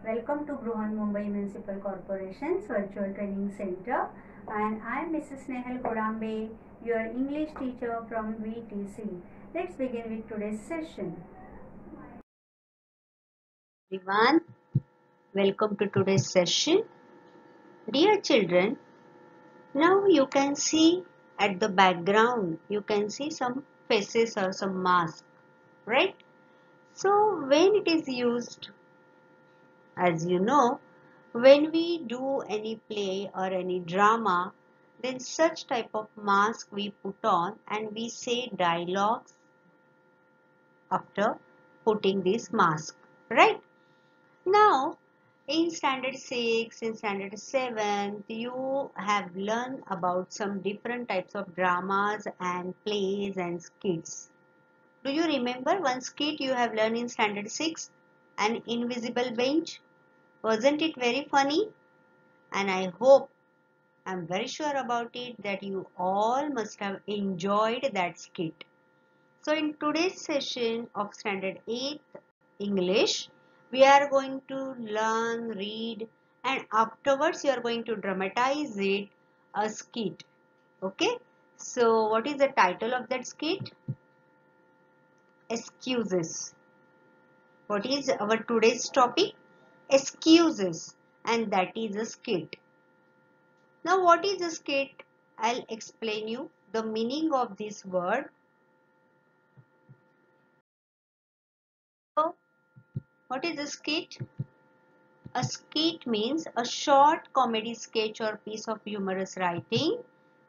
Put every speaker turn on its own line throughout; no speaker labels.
Welcome to Bruhan Mumbai Municipal Corporation's Virtual Training Center, and I am Mrs. Nehal Kodambe, your English teacher from VTC. Let's begin with today's session.
Everyone, welcome to today's session. Dear children, now you can see at the background, you can see some faces or some masks, right? So when it is used, as you know, when we do any play or any drama, then such type of mask we put on and we say dialogues after putting this mask, right? Now, in standard 6, in standard 7, you have learned about some different types of dramas and plays and skits. Do you remember one skit you have learned in standard 6? An invisible bench? Wasn't it very funny? And I hope, I'm very sure about it, that you all must have enjoyed that skit. So in today's session of standard 8 English, we are going to learn, read, and afterwards you are going to dramatize it, a skit. Okay? So what is the title of that skit? Excuses. What is our today's topic? Excuses. And that is a skit. Now what is a skit? I'll explain you the meaning of this word. So what is a skit? A skit means a short comedy sketch or piece of humorous writing,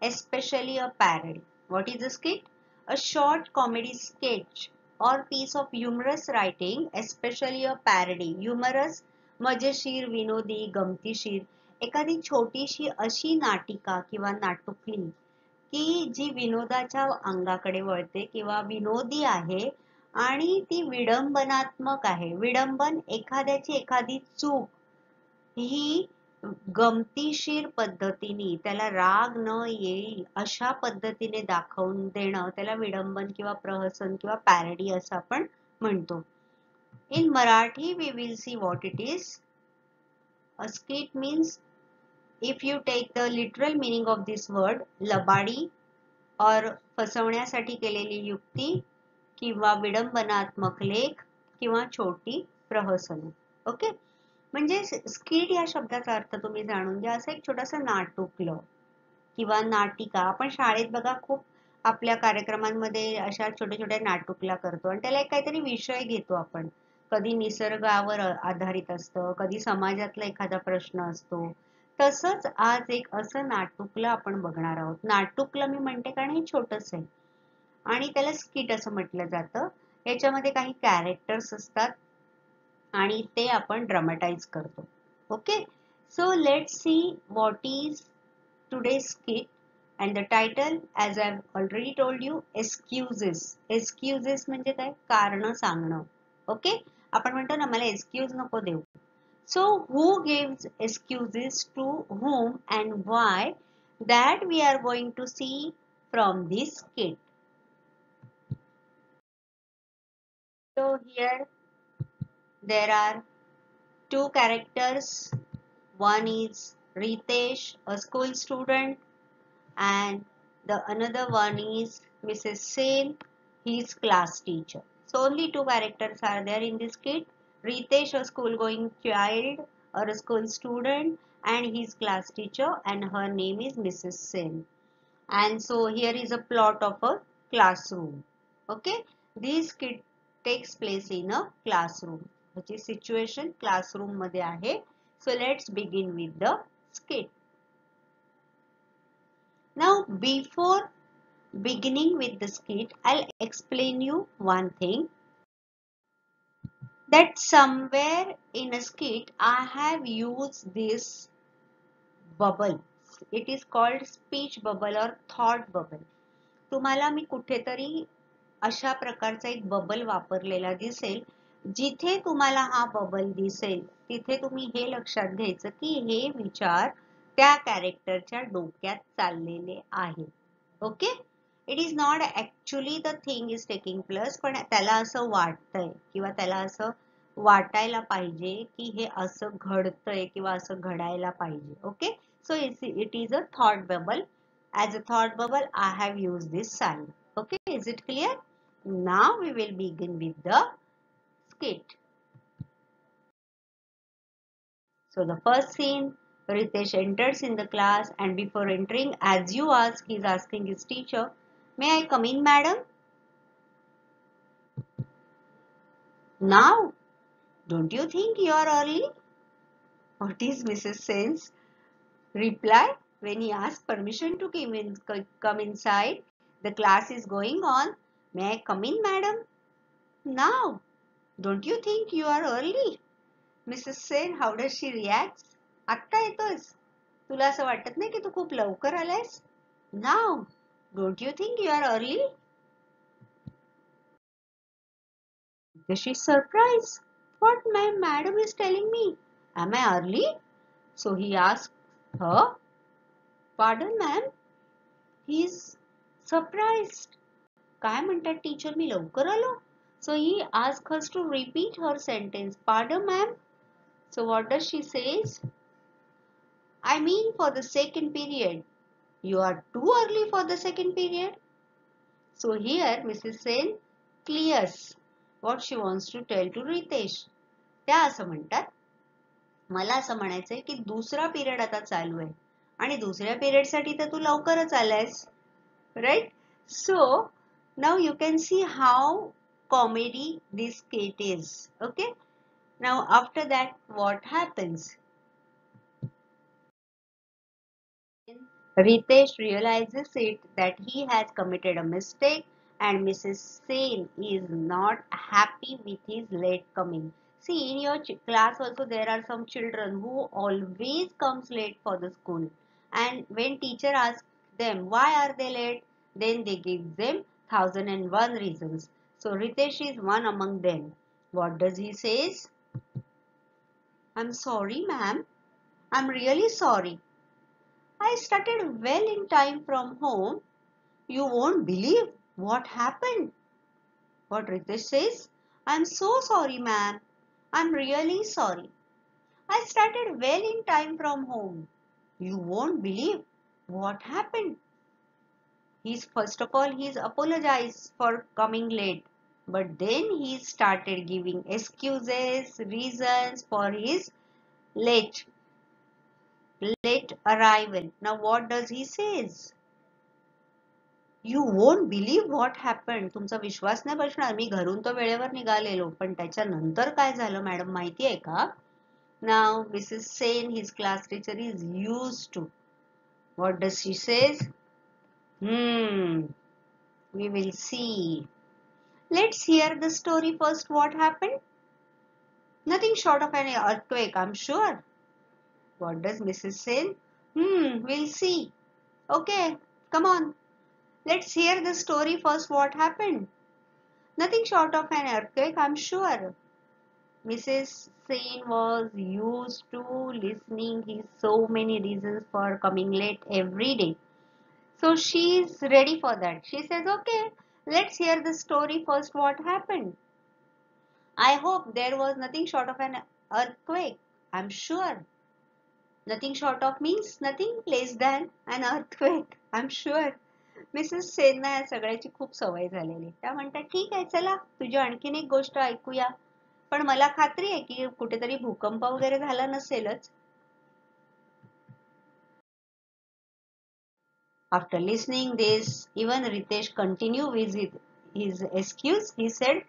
especially a parody. What is a skit? A short comedy sketch or piece of humorous writing, especially a parody. Humorous, मजेशीर, विनोदी, गमतीशीर. एखादी छोटीशी अशी नाटिका किंवा नाटुकली की जी विनोदाच्या अंगाकडे वळते किंवा विनोदी आहे आणि ती विडंबनात्मक आहे. विडंबन एखाद्याची एखादी चूक ही गमतीशीर पद्धतीने त्याला राग न येईल अशा पद्धतीने दाखवून देणं त्याला विडंबन किंवा प्रहसन किंवा पॅरडी असं आपण म्हणतो. इन Marathi we will see what it is. A skit means, if you take the literal meaning of this word, लबाडी और फसवण्यासाठी केलेली युक्ती किंवा विडंबनात्मक लेख किंवा छोटी प्रहसन. ओके, म्हणजे स्किट या शब्दाचा अर्थ तुम्ही जाणून घ्या. असं एक छोटंसं नाटुकलं किंवा नाटिका. आपण शाळेत बघा खूप आपल्या कार्यक्रमांमध्ये अशा छोट्या छोट्या नाटुकला करतो आणि त्याला एक काहीतरी विषय घेतो आपण. कधी निसर्गावर आधारित असतं, कधी समाजातला एखादा प्रश्न असतो. तसंच आज एक असं नाटुकलं आपण बघणार आहोत. नाटुकलं मी म्हणते कारण हे छोटंच आहे आणि त्याला स्किट असं म्हटलं जातं. याच्यामध्ये काही कॅरेक्टर्स असतात आणि ते आपण ड्रामाटाइज करतो. Okay, so let's see what is today's skit, and the title, as I've already told you, excuses. Excuses म्हणजे काय? कारण सांगणं. ओके, आपण म्हणतो ना मला एक्सक्यूज नको देऊ. So who gives excuses to whom and why, that we are going to see from this skit. So here there are two characters. One is Ritesh, a school student, and the another one is Mrs. Sen, his class teacher. So only two characters are there in this skit. Ritesh, a school going child or a school student, and his class teacher, and her name is Mrs. Sen. And so here is a plot of a classroom. Okay, this skit takes place in a classroom. which is situation classroom मध्ये आहे. So let's begin with the skit. Now before beginning with the skit, I'll explain you one thing, that somewhere in a skit I have used this bubble. It is called speech bubble or thought bubble. तुम्हाला मी कुठेतरी अशा प्रकारचा एक bubble वापरलेला दिसेल. जिथे तुम्हाला हा बबल दिसेल तिथे तुम्ही हे लक्षात घ्यायचं की हे विचार त्या कॅरेक्टरच्या डोक्यात चाललेले आहेत. Okay, it is not actually the thing is taking place, पण त्याला असं वाटतंय किंवा त्याला असं वाटायला पाहिजे की हे असं घडतंय किंवा असं घडायला पाहिजे. Okay, so it is a thought bubble. As a thought bubble, I have used this sign. Okay, is it clear? Now we will begin with the skit. So the first scene, Ritesh enters in the class, and before entering, as you ask, he is asking his teacher, "May I come in, madam?" Now, don't you think you are early? What is Mrs. Sen's reply when he asks permission to come inside? The class is going on. "May I come in, madam?" Now, don't you think you are early? Mrs. Sen, how does she react? आत्ता येतोस? तुला असं वाटत नाही की तू खूप लवकर आलायस? Now, don't you think you are early? She is surprised. What my madam is telling me? Am I early? So he asked her, "Pardon, ma'am?" He is surprised. काय म्हणतात टीचर, मी लवकर आलो? So he asked her to repeat her sentence. Pardon, ma'am? So what does she say? I mean for the second period. You are too early for the second period. So here Mrs. Sen clears what she wants to tell to Ritesh. त्या असं म्हणतात, मला असं म्हणायचंय की दुसरा period आता चालू आहे आणि दुसऱ्या पिरियड साठी तर तू लवकरच आलायस, right? So now you can see how comedy this skit is. Okay, now after that what happens? Ritesh realizes it that he has committed a mistake, and Mrs. Sen is not happy with his late coming. See, in your class also there are some children who always comes late for the school, and when teacher asks them why are they late, then they give them 1001 reasons. So Ritesh is one among them. What does he says? "I'm sorry, ma'am. I'm really sorry. I started well in time from home. You won't believe what happened." What Ritesh says? "I'm so sorry, ma'am. I'm really sorry. I started well in time from home. You won't believe what happened." He's first of all, he's apologized for coming late. But then he started giving excuses, reasons for his late arrival. Now what does he says? "You won't believe what happened." तुमचा विश्वास नाही बसणार, मी घरून तर वेळेवर निघालेलो, पण त्याच्यानंतर काय झालं मॅडम माहिती आहे का? Now Mrs. Sen, his class teacher, is used to. What does she says? We will see. Let's hear the story first. What happened? "Nothing short of an earthquake, I'm sure." What does Mrs. Sen? We'll see. Okay, come on. Let's hear the story first. What happened? "Nothing short of an earthquake, I'm sure." Mrs. Sen was used to listening his so many reasons for coming late every day. So she is ready for that. She says, "Okay, let's hear the story first. What happened? I hope there was nothing short of an earthquake. I'm sure." Nothing short of means nothing less than an earthquake. I'm sure. Mrs सेनना या सगळ्याची खूप सवय झालेली. त्या म्हणतात, ठीक आहे चला तुझी आणखीन एक गोष्ट ऐकूया, पण मला खात्री आहे की कुठेतरी भूकंप वगैरे झाला नसेलच. After listening this, even Ritesh continued with his excuse. He said,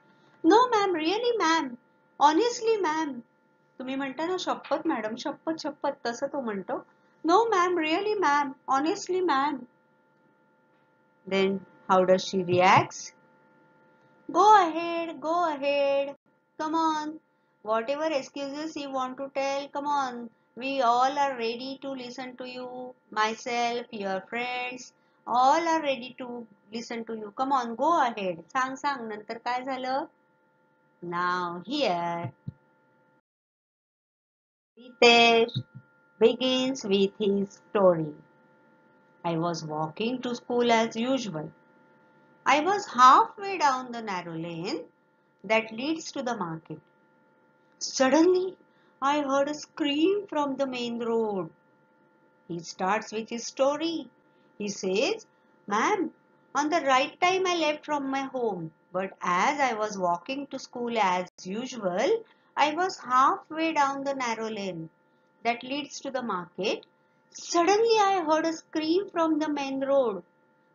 "No ma'am, really ma'am, honestly ma'am." तुम्ही म्हणता ना शपथ मॅडम, शपथ शपथ, तसं तो म्हणतो. "No ma'am, really ma'am, honestly ma'am." Then how does she react? Go ahead, go ahead. Come on. Whatever excuses you want to tell, come on. We all are ready to listen to you. Myself, your friends, all are ready to listen to you. Come on, go ahead. सांग सांग, नंतर काय झालं? Now here, Ritesh begins with his story. I was walking to school as usual. I was halfway down the narrow lane that leads to the market. Suddenly, I heard a scream from the main road. He starts with his story. He says, "Ma'am, on the right time I left from my home, but as I was walking to school as usual, I was halfway down the narrow lane that leads to the market. Suddenly I heard a scream from the main road."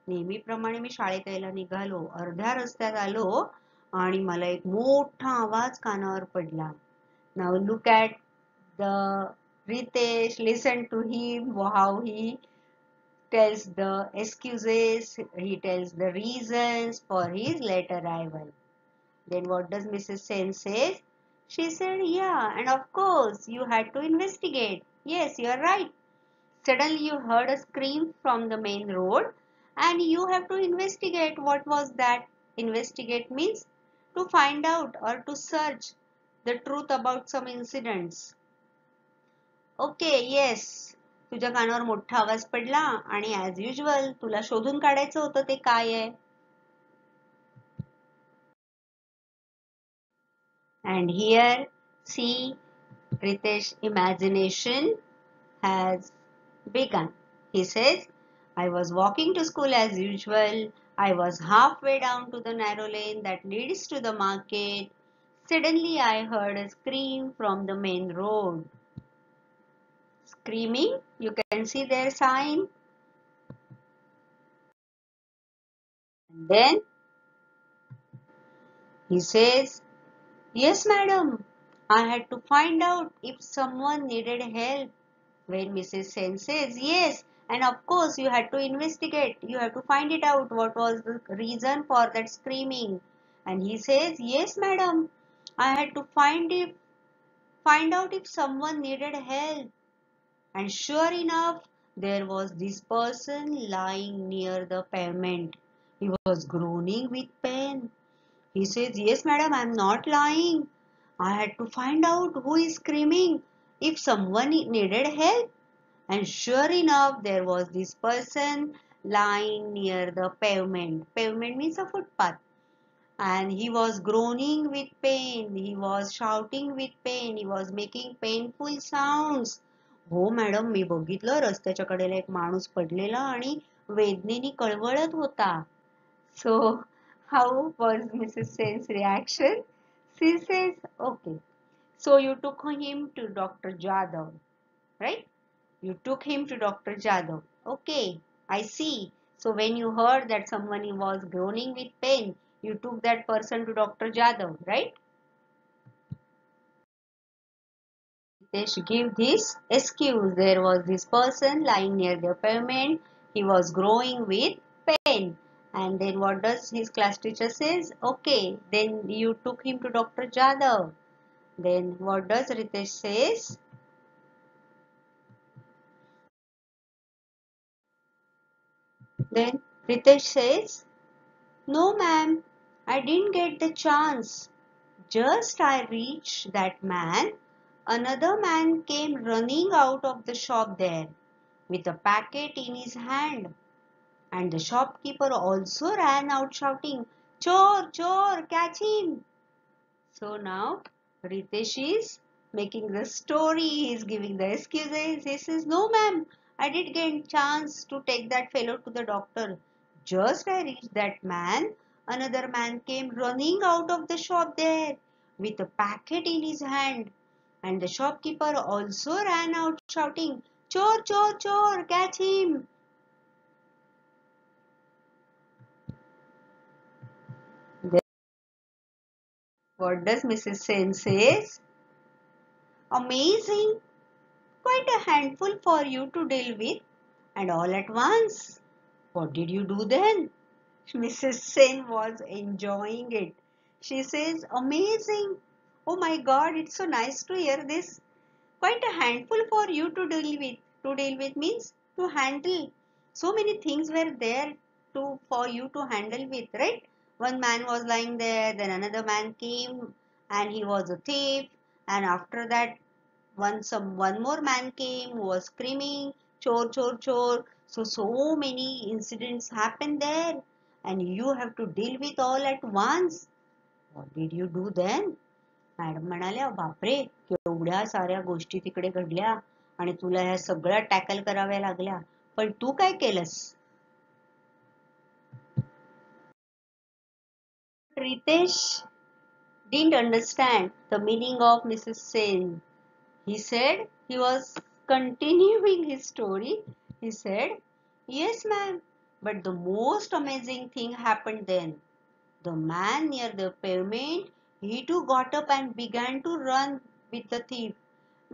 नेहमीप्रमाणे मी शाळेत यायला निघालो. अर्ध्या रस्त्यात आलो आणि मला एक मोठा आवाज कानावर पडला. Now look at the Ritesh, listen to him, how he tells the excuses, he tells the reasons for his late arrival. Then what does Mrs. Sen say? She said, "Yeah, and of course you had to investigate. Yes, you are right. Suddenly you heard a scream from the main road and you have to investigate what was that." Investigate means to find out or to search the truth about some incidents. Okay, yes. तुझ्या कानावर मोठा आवाज पडला आणि as usual तुला शोधून काढायचं होतं ते काय आहे. And here, see, Ritesh imagination has begun. He says, "I was walking to school as usual. I was halfway down to the narrow lane that leads to the market. Suddenly I heard a scream from the main road." Screaming, you can see their sign. And then he says, "Yes, madam. I had to find out if someone needed help." When Mrs. Sen says, "Yes, and of course you had to investigate. You have to find it out what was the reason for that screaming." And he says, "Yes, madam. I had to find out if someone needed help." And sure enough, there was this person lying near the pavement. He was groaning with pain. He says, "Yes, madam, I am not lying. I had to find out who is screaming if someone needed help." And sure enough, there was this person lying near the pavement. Pavement means a footpath. And he was groaning with pain. He was shouting with pain. He was making painful sounds. "हो madam, मी बघितलं रस्त्याच्या कडेला एक माणूस पडलेला आणि वेदनेने कळवळत होता." So, how was Mrs. Sen's reaction? She says, "Okay, so you took him to Dr. Jadhav, right? You took him to Dr. Jadhav. Okay, I see. So when you heard that someone was groaning with pain, you took that person to Dr. Jadhav, right?" They should give this excuse. There was this person lying near the pavement. He was groaning with pain. And then what does his class teacher says? "Okay, then you took him to Dr. Jadhav." Then what does Ritesh says? Then Ritesh says, "No, ma'am, I didn't get the chance. Just I reached that man, another man came running out of the shop there with a packet in his hand. And the shopkeeper also ran out shouting, 'Chor, chor, catch him!'" So now Ritesh is making the story, he is giving the excuses. He says, "No, ma'am, I did get chance to take that fellow to the doctor. Just I reached that man, another man came running out of the shop there with a packet in his hand. And the shopkeeper also ran out shouting, 'Chor, chor, chor, catch him!'" Then what does Mrs. Sen says? "Amazing! Quite a handful for you to deal with, and all at once. What did you do then?" Mrs. Sen was enjoying it. She says, "Amazing! Oh my God, it's so nice to hear this. Quite a handful for you to deal with." To deal with means to handle. So many things were there for you to handle with, right? One man was lying there, then another man came and he was a thief, and after that one more man came who was screaming, "Chor, chor, chor." So many incidents happened there and you have to deal with all at once. What did you do then? Madam म्हणाल्या, बापरे, केवढ्या साऱ्या गोष्टी तिकडे घडल्या आणि तुला ह्या सगळ्या टॅकल कराव्या लागल्या, पण तू काय केलंस? Ritesh didn't understand the meaning of Mrs. Sen. He said he was continuing his story. He said, "Yes, ma'am, but the most amazing thing happened then. The man near the pavement, he too got up and began to run with the thief.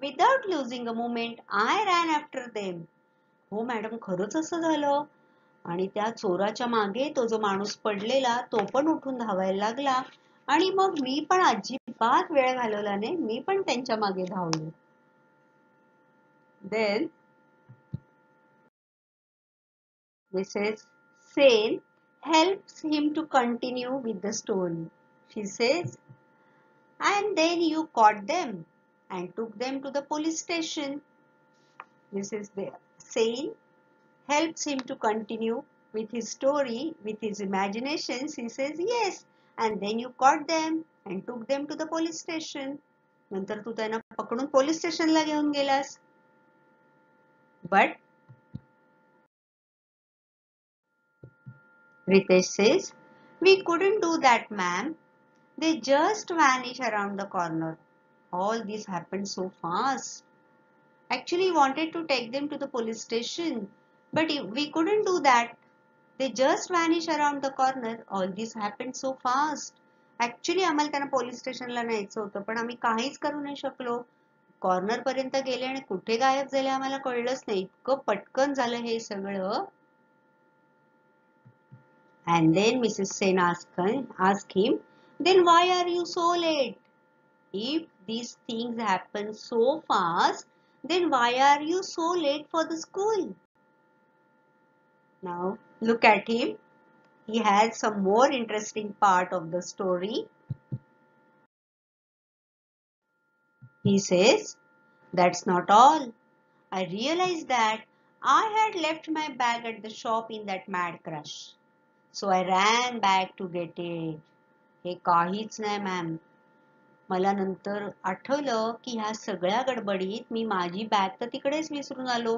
Without losing a moment, I ran after them." हो madam, खरंच असं झालं. आणि त्या चोराच्या मागे तो जो माणूस पडलेला तो पण उठून धावायला लागला आणि मग मी पण अजिबात वेळ घालवला नाही, मी पण त्यांच्या मागे धावलो. Then Mrs. Sen helps him to continue with the story. She says, "And then you caught them and took them to the police station." Mrs. Sen helps him to continue with his story, with his imaginations. He says, "Yes, and then you caught them and took them to the police station." नंतर तू त्यांना पकडून police स्टेशनला घेऊन गेलास. But Ritesh says, "We couldn't do that, ma'am. They just vanish around the corner. All this happened so fast. Actually wanted to take them to the police station, but we couldn't do that. They just vanish around the corner. All this happened so fast." Actually आम्हाला त्यांना police स्टेशनला न्यायचं होतं, पण आम्ही काहीच करू नाही शकलो. कॉर्नर पर्यंत गेले आणि कुठे गायब झाले आम्हाला कळलंच नाही. इतकं पटकन झालं हे सगळं. And then Mrs. Sen asked him, "Then why are you so late? If these things happen so fast, then why are you so late for the school?" Now look at him. He has some more interesting part of the story. He says, "That's not all. I realized that I had left my bag at the shop in that mad crush. So I ran back to get it." हे काहीच नाही ma'am. मला नंतर आठवलं की ह्या सगळ्या गडबडीत मी माझी बॅग तर तिकडेच विसरून आलो.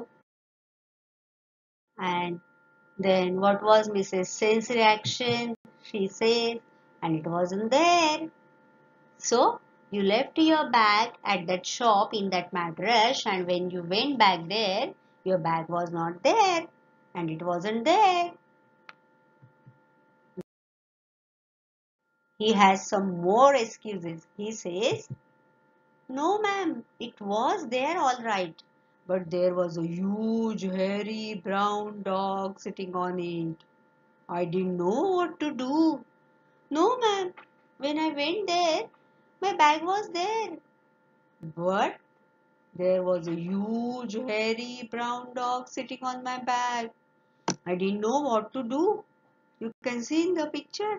And then what was Mrs. Sen's reaction? She said, "And it wasn't there." So you left your bag at that shop in that mad rush, and when you went back there, your bag was not there, and it wasn't there. He has some more excuses. He says, "No, ma'am, it was there all right, but there was a huge, hairy, brown dog sitting on it. I didn't know what to do. No, ma'am, when I went there, my bag was there. But there was a huge, hairy, brown dog sitting on my bag. I didn't know what to do." You can see in the picture,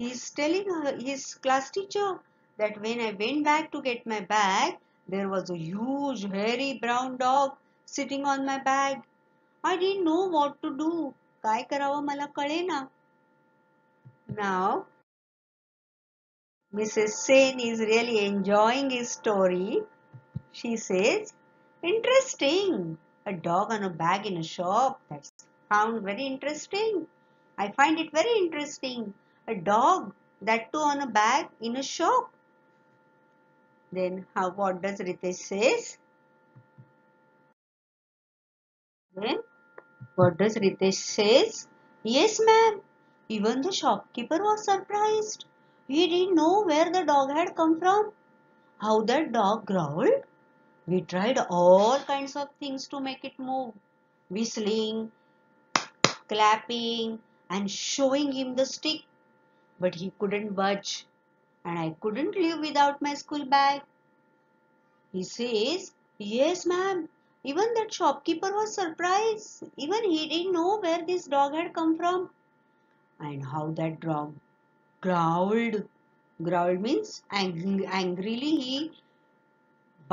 he's telling his class teacher that when I went back to get my bag, there was a huge, hairy, brown dog sitting on my bag. I didn't know what to do. काय करावं मला कळेना. Now, Mrs. Sen is really enjoying his story. She says, "Interesting. A dog on a bag in a shop. That's found very interesting. I find it very interesting. A dog, that too on a bag in a shop." Then what does Ritesh says? Then what does Ritesh says? "Yes, ma'am. Even the shopkeeper was surprised. He didn't know where the dog had come from. How that dog growled. We tried all kinds of things to make it move. Whistling, clapping, and showing him the stick. But he couldn't budge. And I couldn't leave without my school bag." He says, "Yes, ma'am. Even that shopkeeper was surprised. Even he didn't know where this dog had come from. And how that dog growled." Growled means angrily he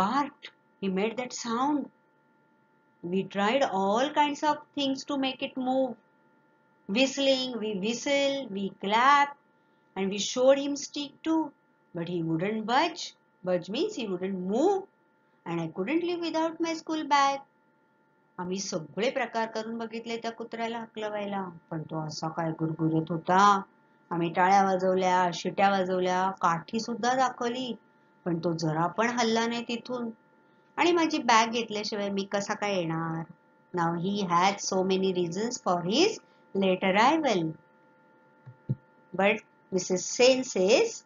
barked. He made that sound. We tried all kinds of things to make it move. Whistling, we whistle, we clap, and we showed him stick too. but he wouldn't budge. Budge means he wouldn't move. And I couldn't live without my school bag. आम्ही सगळे प्रकार करून बघितले त्या कुत्र्याला हकलवायला, पण तो असा काय गुरगुरत होता. आम्ही टाळ्या वाजवल्या, शिट्या वाजवल्या, काठी सुद्धा दाखवली, पण तो जरा पण हलला नाही तिथून. आणि माझी बॅग घेतल्याशिवाय मी कसा काय येणार? Now he had so many reasons for his late arrival. But Mrs Sen says,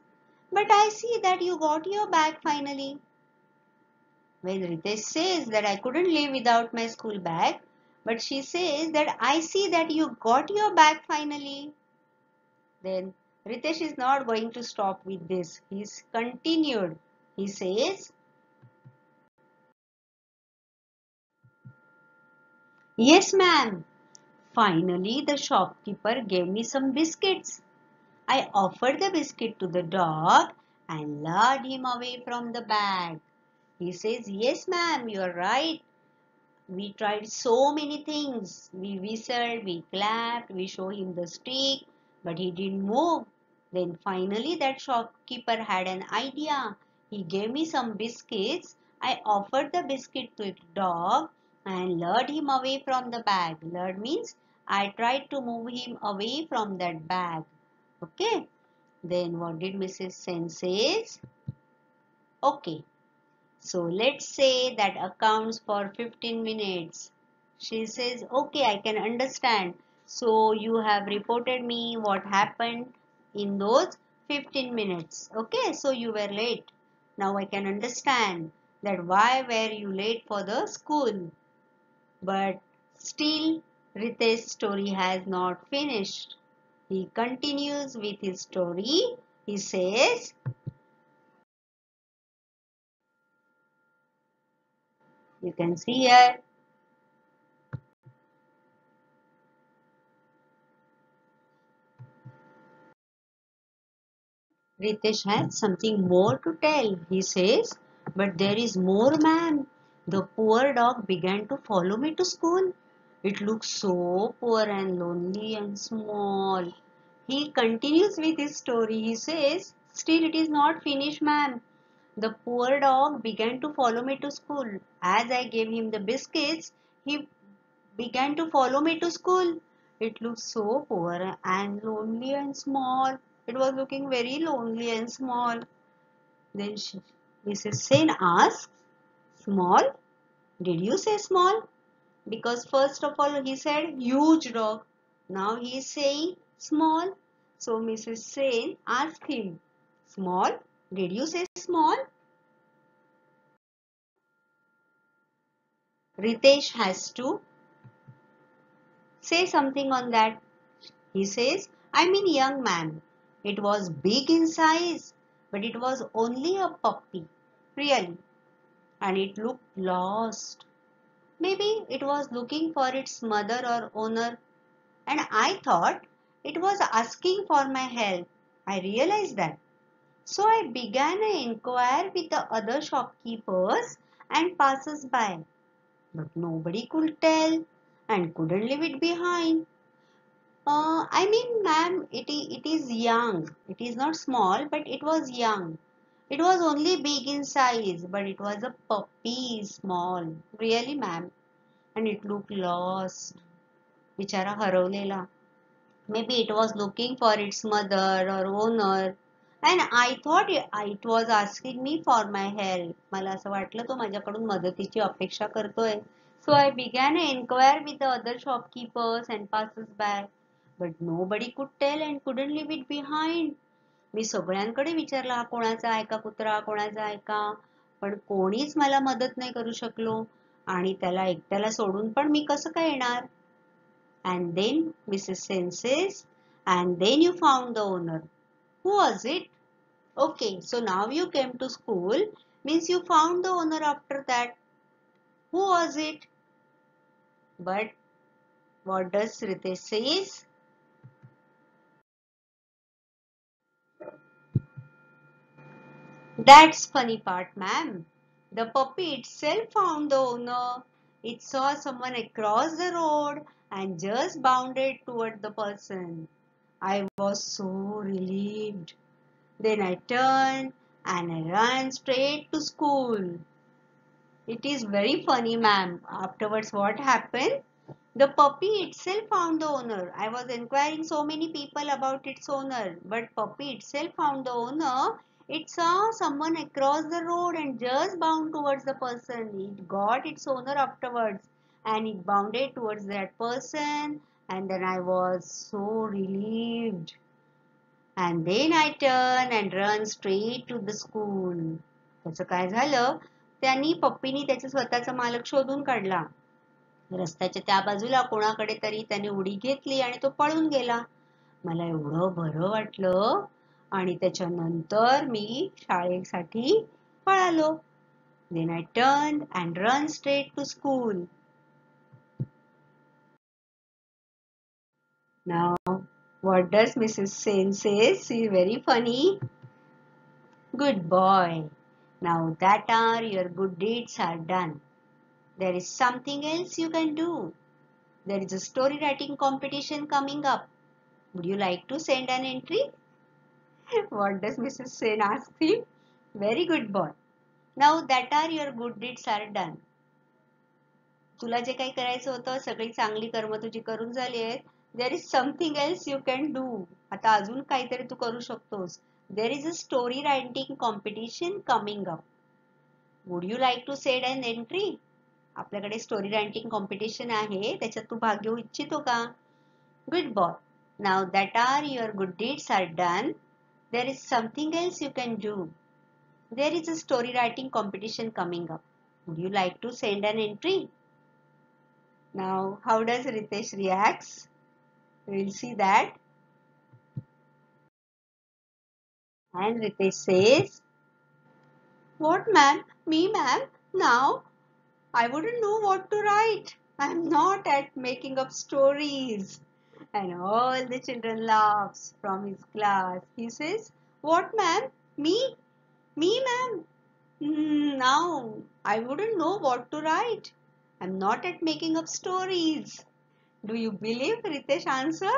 but I see that you got your bag finally. When Ritesh says that I couldn't live without my school bag, but she says that I see that you got your bag finally. Then Ritesh is not going to stop with this. He's continued. He says, yes ma'am. Finally the shopkeeper gave me some biscuits. I offered the biscuit to the dog and lured him away from the bag. He says, yes ma'am, you are right. We tried so many things. We whistled, we clapped, we showed him the stick, but he didn't move. Then finally that shopkeeper had an idea. He gave me some biscuits. I offered the biscuit to the dog and lured him away from the bag. Lured means I tried to move him away from that bag. Okay. Then what did Mrs. Sen says? Okay. So let's say that accounts for 15 minutes. She says, okay, I can understand. So you have reported me what happened in those 15 minutes. Okay, so you were late. Now I can understand that why were you late for the school. But still, Ritesh's story has not finished. He continues with his story. He says, you can see here, Ritesh has something more to tell. He says, but there is more, ma'am. The poor dog began to follow me to school. It looks so poor and lonely and small. He continues with his story. He says, still it is not finished, ma'am. The poor dog began to follow me to school. As I gave him the biscuits, he began to follow me to school. It looked so poor and lonely and small. It was looking very lonely and small. Then Mrs. Sen asked, small? Did you say small? Because first of all he said huge dog. Now he is saying small. So Mrs. Sen asked him, small? Did you say small? Ritesh has to say something on that. He says, I mean young man. It was big in size, but it was only a puppy, really. And it looked lost. Maybe it was looking for its mother or owner. And I thought it was asking for my help. I realized that. So I began an inquiry with the other shopkeepers and passers-by. But nobody could tell and couldn't leave it behind. I mean, ma'am, it is young. It is not small, but it was young. It was only big in size, but it was a puppy, small. Really, ma'am. And it looked lost. Bichara haravlela. Maybe it was looking for its mother or owner. And I thought it was asking me for my help. मला असं वाटलं तो माझ्याकडून मदतीची अपेक्षा करतोय. So I began an inquiry with the other shopkeepers and passers-by. But nobody could tell and couldn't leave it behind. मी सगळ्यांकडे विचारला हा कोणाचा आहे का कुत्रा, कोणाचा आहे का, पण कोणीच मला मदत नाही करू शकलो. आणि त्याला एकट्याला सोडून पण मी कसं काय येणार? And then Mrs. Sen says, and then you found the owner. Who was it? Okay, so now you came to school, means you found the owner after that. Who was it? But what does Ritesh says? That's funny part, ma'am. The puppy itself found the owner. It saw someone across the road and just bounded toward the person. I was so relieved. Then I turn and I run straight to school. It is very funny, ma'am. Afterwards, what happened? The puppy itself found the owner. I was inquiring so many people about its owner, but puppy itself found the owner. It saw someone across the road and just bounded towards the person. It got its owner afterwards and it bounded towards that person, and then I was so relieved. And then I turn and run straight to the school. त्याचं काय झालं? त्यांनी पप्पीनी त्याचा स्वतःचा मालक शोधून काढला. रस्त्याच्या त्या बाजूला कोणाकडे तरी त्याने उडी घेतली आणि तो पळून गेला. मला एवढं बरं वाटलं आणि त्याच्यानंतर मी शाळेसाठी पळालो. Then I turned and run straight to school. Now, what does Mrs. Sen say? She's very funny. Good boy. Now that are your good deeds are done. There is something else you can do. There is a story writing competition coming up. Would you like to send an entry? What does Mrs. Sen ask him? Very good boy. Now that are your good deeds are done. तुला जे काही करायचं होतं सगळी चांगली कर्म तुझी करून झाली आहेत. There is something else you can do. आता अजून काहीतरी तू करू शकतोस. There is a story writing competition coming up. Would you like to send an entry? आपल्याकडे स्टोरी रायटिंग कॉम्पिटिशन आहे त्याच्यात तू भाग घेऊ इच्छितो का? Good boy. Now that are your good deeds are done, there is something else you can do. There is a story writing competition coming up. Would you like to send an entry? Now, how does Ritesh reacts? We'll see that. And Ritesh says, what ma'am? Me ma'am? Now, I wouldn't know what to write. I'm not at making up stories. And all the children laughs from his class. He says, what ma'am? Me? Me ma'am? Now, I wouldn't know what to write. I'm not at making up stories. Do you believe Ritesh answer?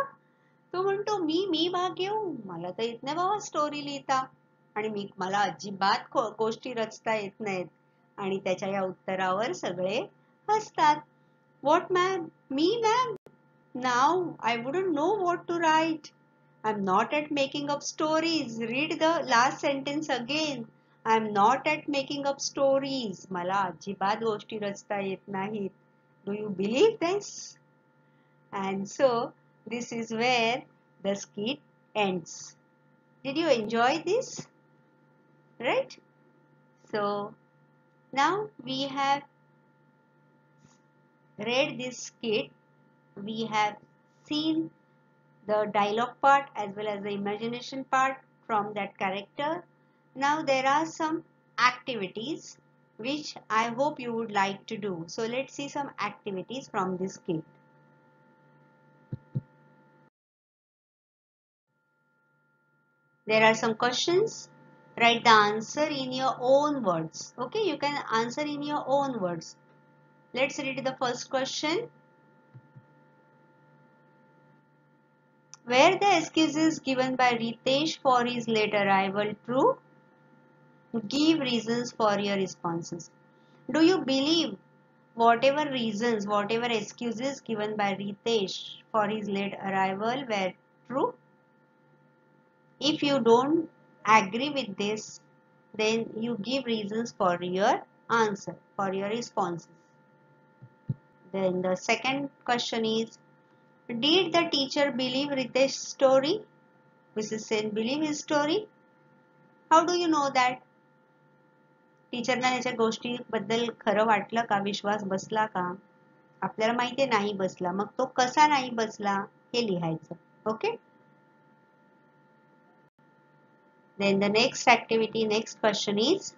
तो म्हणतो मी भाग घेऊ मला तर येत नाही बाबा story लिहिता आणि मला अजिबात गोष्टी रचता येत नाहीत आणि त्याच्या या उत्तरावर सगळे हसतात. What ma'am? Me ma'am? Now I wouldn't know what to write. I'm not at making up stories. Read the last sentence again. I'm not at making up stories. मला अजिबात गोष्टी रचता येत नाहीत. Do you believe this? And so this is where the skit ends. Did you enjoy this? Right? So now we have read this skit. We have seen the dialogue part as well as the imagination part from that character. Now there are some activities which I hope you would like to do. So let's see some activities from this skit. There are some questions. Write the answer in your own words. Okay, you can answer in your own words. Let's read the first question. Were the excuses given by Ritesh for his late arrival true? Give reasons for your responses. Do you believe whatever reasons, whatever excuses given by Ritesh for his late arrival were true? If you don't agree with this, then you give reasons for your answer, for your responses. Then the second question is, did the teacher believe Ritesh's story? Mrs. Sen believe his story? How do you know that? टीचरना याच्या गोष्टीबद्दल खरं वाटलं का? विश्वास बसला का? आपल्याला माहिती नाही बसला. मग तो कसा नाही बसला हे लिहायचं. Okay? Then the next activity, next question is,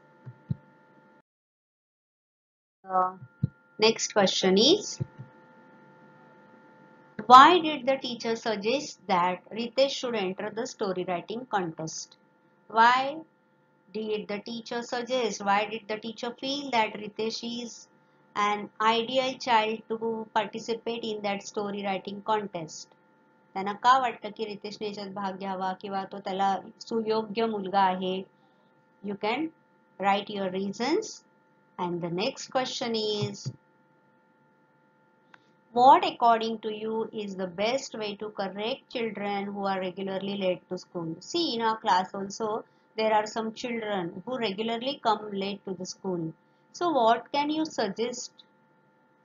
why did the teacher suggest that Ritesh should enter the story writing contest? Why did the teacher suggest, why did the teacher feel that Ritesh is an ideal child to participate in that story writing contest? त्यांना का वाटतं की रितेशने याच्यात भाग घ्यावा किंवा तो त्याला सुयोग्य मुलगा आहे. You can write your reasons. And the next question is, what according to you is the best way to correct children who are regularly late to school? See, in our class also there are some children who regularly come late to the school. So what can you suggest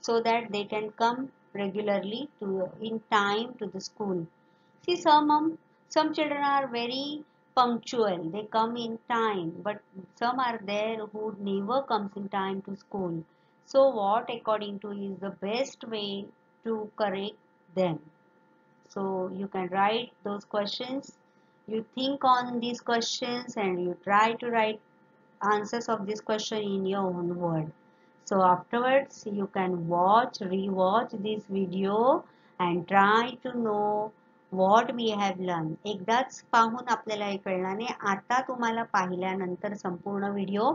so that they can come regularly in time to the school? See, some children are very punctual. They come in time, but some are there who never comes in time to school. So what according to you is the best way to correct them? So you can write those questions. You think on these questions and you try to write answers of this question in your own word. So afterwards you can rewatch this video and try to know what we have learned. एकदाच पाहून आपल्याला हे कळणार नाही. आता तुम्हाला पाहिल्यानंतर संपूर्ण video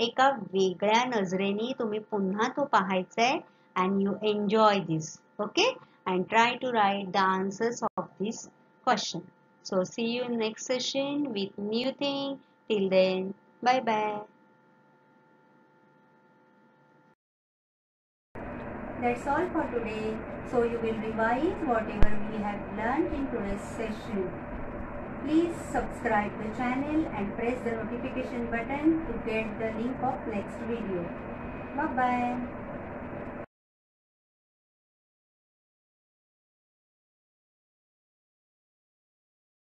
एका वेगळ्या नजरेने तुम्ही पुन्हा तो पाहायचा आहे and you enjoy this. Okay? And try to write the answers of this question. So see you in next session with new thing. Till then, bye bye.
That's all for today. So you will revise whatever we have learned in today's session. Please subscribe the channel and press the notification button to get the link of next video. Bye bye.